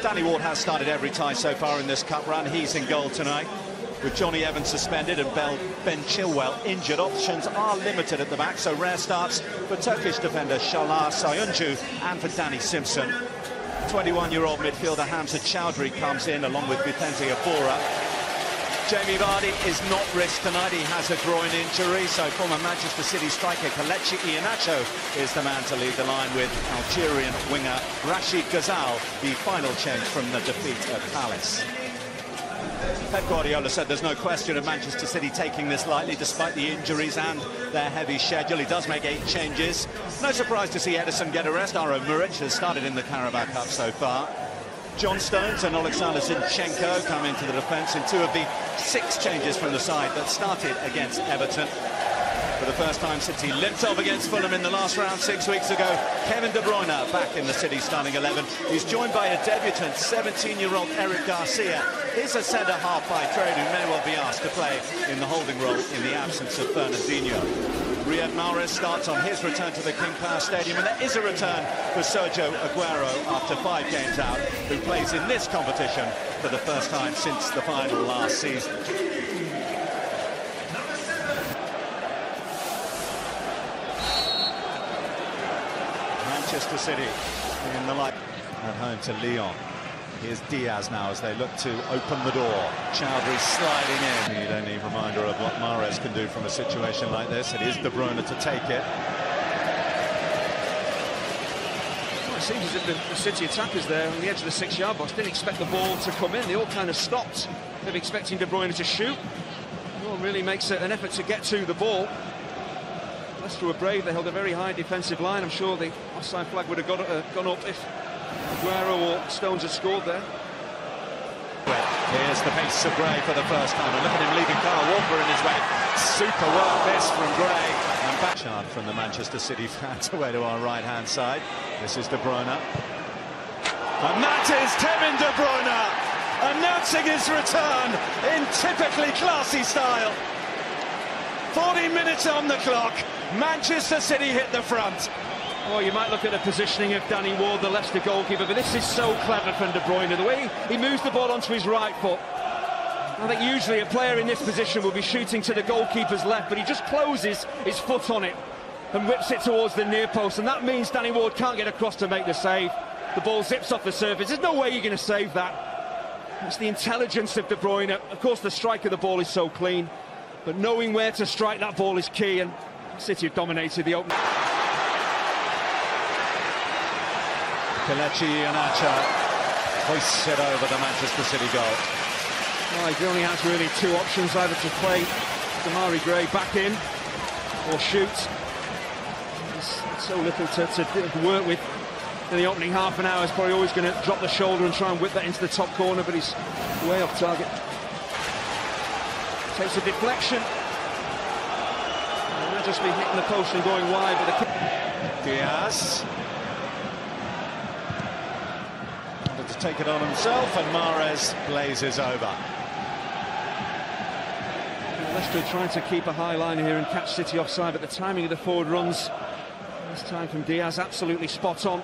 Danny Ward has started every tie so far in this cup run. He's in goal tonight. With Johnny Evans suspended and Ben Chilwell injured, options are limited at the back, so rare starts for Turkish defender Şalar Sayuncu and for Danny Simpson. 21-year-old midfielder Hamza Chowdhury comes in along with Vicente Iborra. Jamie Vardy is not risked tonight. He has a groin injury, so former Manchester City striker Kelechi Iheanacho is the man to lead the line with Algerian winger Rashid Ghazal, the final change from the defeat at Palace. Pep Guardiola said there's no question of Manchester City taking this lightly despite the injuries and their heavy schedule. He does make 8 changes. No surprise to see Ederson get a rest. Aro Muric has started in the Carabao Cup so far. John Stones and Alexander Zinchenko come into the defence in 2 of the 6 changes from the side that started against Everton. For the first time since he limped off against Fulham in the last round 6 weeks ago, Kevin De Bruyne back in the City starting 11. He's joined by a debutant, 17-year-old Eric Garcia. He's a centre-half by trade who may well be asked to play in the holding role in the absence of Fernandinho. Riyad Mahrez starts on his return to the King Power Stadium, and there is a return for Sergio Aguero after 5 games out, who plays in this competition for the first time since the final last season. Manchester City in the light at home to Lyon. Here's Diaz now as they look to open the door. Chowdhury sliding in. Need any reminder of what Mahrez can do from a situation like this. It is De Bruyne to take it. Well, it seems as if the City attackers there on the edge of the 6-yard box didn't expect the ball to come in. They all kind of stopped. They were expecting De Bruyne to shoot. No one really makes an effort to get to the ball. Leicester were brave. They held a very high defensive line. I'm sure the offside flag would have gone up if Aguero or Stones had scored there. Here's the pace of Gray for the first time, and look at him leaving Kyle Walker in his way. Super work this from Gray. And back chant from the Manchester City fans away to our right-hand side. This is De Bruyne. And that is Kevin De Bruyne announcing his return in typically classy style. 40 minutes on the clock. Manchester City hit the front. Oh, you might look at the positioning of Danny Ward, the Leicester goalkeeper, but this is so clever from De Bruyne. The way he moves the ball onto his right foot. I think usually a player in this position will be shooting to the goalkeeper's left, but he just closes his foot on it and whips it towards the near post, and that means Danny Ward can't get across to make the save. The ball zips off the surface. There's no way you're going to save that. It's the intelligence of De Bruyne. Of course, the strike of the ball is so clean, but knowing where to strike that ball is key, and City have dominated the opening. Kelechi Iheanacho hoists it over the Manchester City goal. Well, he only has really 2 options, either to play Demarai Gray back in or shoot. There's so little to work with in the opening half an hour. He's probably always going to drop the shoulder and try and whip that into the top corner, but he's way off target. Takes a deflection. He might just be hitting the post and going wide, but the Diaz wanted to take it on himself, and Mahrez blazes over. Leicester trying to keep a high line here and catch City offside, but the timing of the forward runs this time from Diaz absolutely spot on.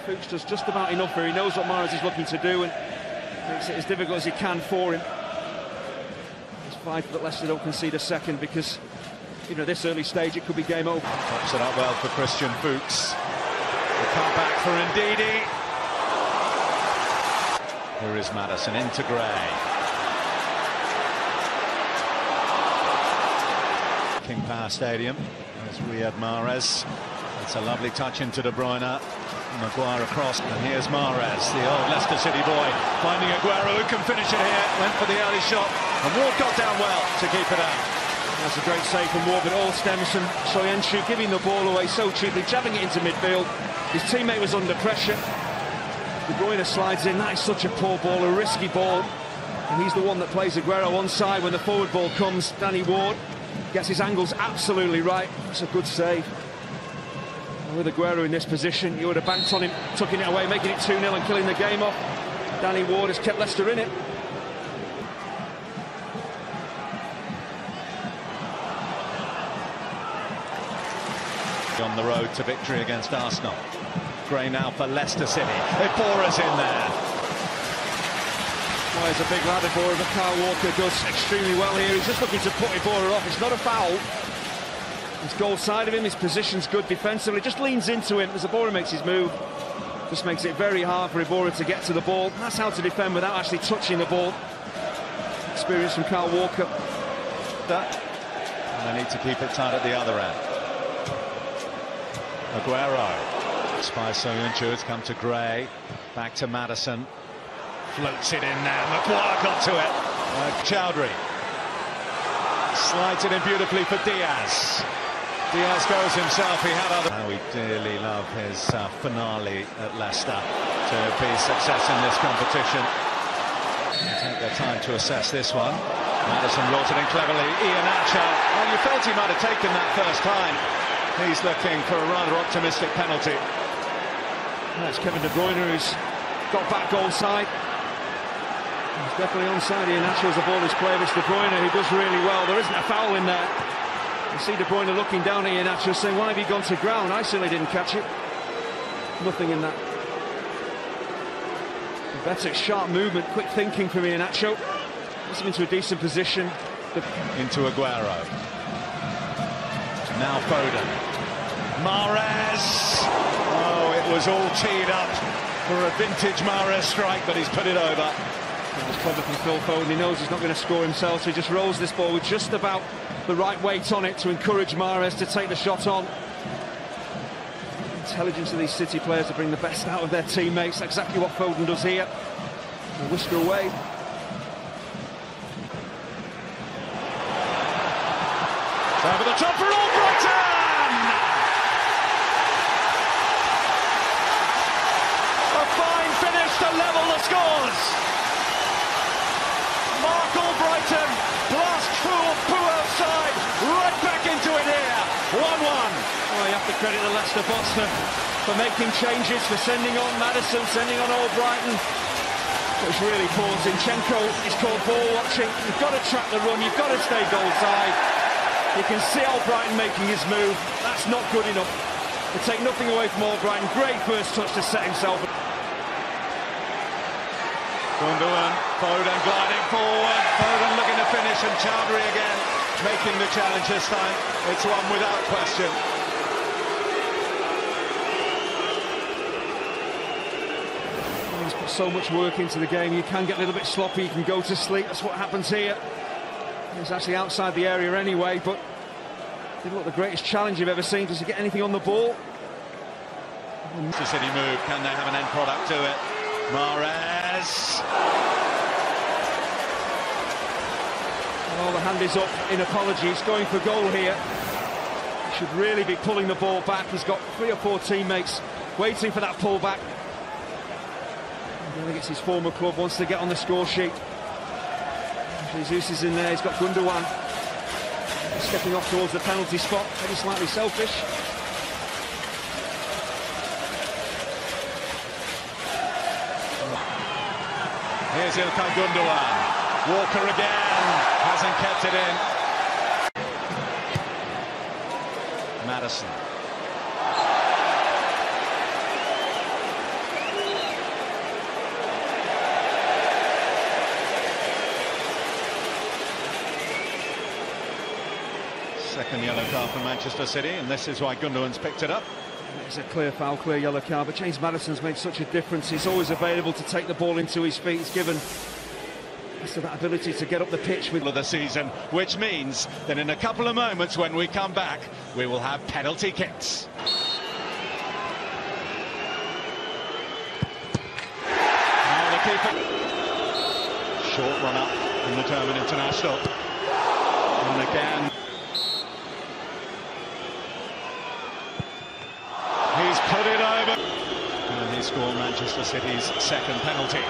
Fuchs does just about enough here. He knows what Mahrez is looking to do and makes it as difficult as he can for him. It's vital that Leicester don't concede a second, because you know, this early stage it could be game over. Tops it up well for Christian Fuchs. The comeback for Ndidi. Here is Maddison into Gray. King Power Stadium. There's Riyad Mahrez. It's a lovely touch into De Bruyne. Maguire across, and here's Mahrez, the old Leicester City boy, finding Aguero, who can finish it here. Went for the early shot, and Ward got down well to keep it out. That's a great save from Ward, but all stems from Soyuncu giving the ball away so cheaply, jabbing it into midfield. His teammate was under pressure. De Bruyne slides in. That is such a poor ball, a risky ball. And he's the one that plays Aguero onside when the forward ball comes. Danny Ward gets his angles absolutely right. It's a good save. And with Aguero in this position, you would have banked on him, tucking it away, making it 2-0 and killing the game off. Danny Ward has kept Leicester in it. On the road to victory against Arsenal. Gray now for Leicester City. Iborra's in there. Well, he's a big lad, Ibora, but Kyle Walker does extremely well here. He's just looking to put Ibora off. It's not a foul. He's goal side of him, his position's good defensively, just leans into him as Ibora makes his move. Just makes it very hard for Ibora to get to the ball. That's how to defend without actually touching the ball. Experience from Kyle Walker. And they need to keep it tight at the other end. Aguero. Spies Soyuncu, it's come to Gray. Back to Maddison. Floats it in now. Maguire got to it. Chowdhury. Slides it in beautifully for Diaz. Diaz goes himself. He had other. How we dearly love his finale at Leicester to be a success in this competition. Take their time to assess this one. Maddison wrote it in cleverly. Iheanacho. Well, you felt he might have taken that first time. He's looking for a rather optimistic penalty. That's Kevin De Bruyne who's got back goal side. He's definitely onside. Iheanacho as the ball is played. It's De Bruyne who does really well. There isn't a foul in there. You see De Bruyne looking down at Iheanacho saying, why have you gone to ground? I certainly didn't catch it. Nothing in that. Better sharp movement, quick thinking from Iheanacho. Gets him into a decent position. Into Aguero. Now Foden. Mahrez. Oh, it was all teed up for a vintage Mahrez strike, but he's put it over. It's clever from Phil Foden. He knows he's not going to score himself, so he just rolls this ball with just about the right weight on it to encourage Mahrez to take the shot on. Intelligence of these City players to bring the best out of their teammates. Exactly what Foden does here. He'll whisker away. Over the top for Albrighton! A fine finish to level the scores. Mark Albrighton blasts through Poo outside, right back into it here. 1-1. Oh, you have to credit the Leicester boss for making changes, for sending on Maddison, sending on Albrighton. It was really poor. Zinchenko is called ball watching. You've got to track the run, you've got to stay goal side. You can see Albrighton making his move. That's not good enough. To take nothing away from Albrighton. Great first touch to set himself. Gundogan, Foden gliding forward. Foden looking to finish, and Chowdhury again making the challenge this time. It's one without question. He's put so much work into the game. You can get a little bit sloppy, you can go to sleep. That's what happens here. He's actually outside the area anyway, but didn't look the greatest challenge you've ever seen. Does he get anything on the ball? Manchester City move. Can they have an end product to it? Mahrez. Oh, the hand is up in apology. He's going for goal here. He should really be pulling the ball back. He's got 3 or 4 teammates waiting for that pull back. I think it's his former club, wants to get on the score sheet. Jesus is in there, he's got Gundogan stepping off towards the penalty spot, maybe slightly selfish. Here's Ilkay Gundogan. Walker again, hasn't kept it in. Maddison. Second yellow card for Manchester City, and this is why Gundogan's picked it up. It's a clear foul, clear yellow card, but James Maddison's made such a difference. He's always available to take the ball into his feet. He's given us that ability to get up the pitch with the season, which means that in a couple of moments when we come back, we will have penalty kicks. Now the keeper. Short run up from the German international. And again. He's put it over. And he scored Manchester City's second penalty.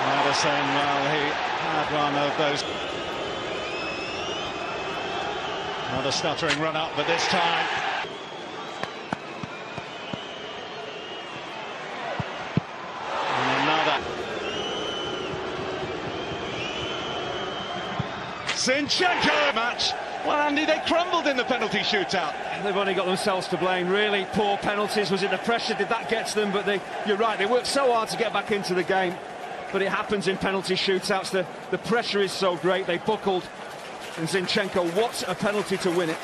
Maddison, well, he had one of those. Another stuttering run up, but this time. And another. Zinchenko match. Well, Andy, they crumbled in the penalty shootout. They've only got themselves to blame, really. Poor penalties. Was it the pressure? Did that get to them? But you're right, they worked so hard to get back into the game. But it happens in penalty shootouts. The pressure is so great. They buckled. And Zinchenko, what a penalty to win it.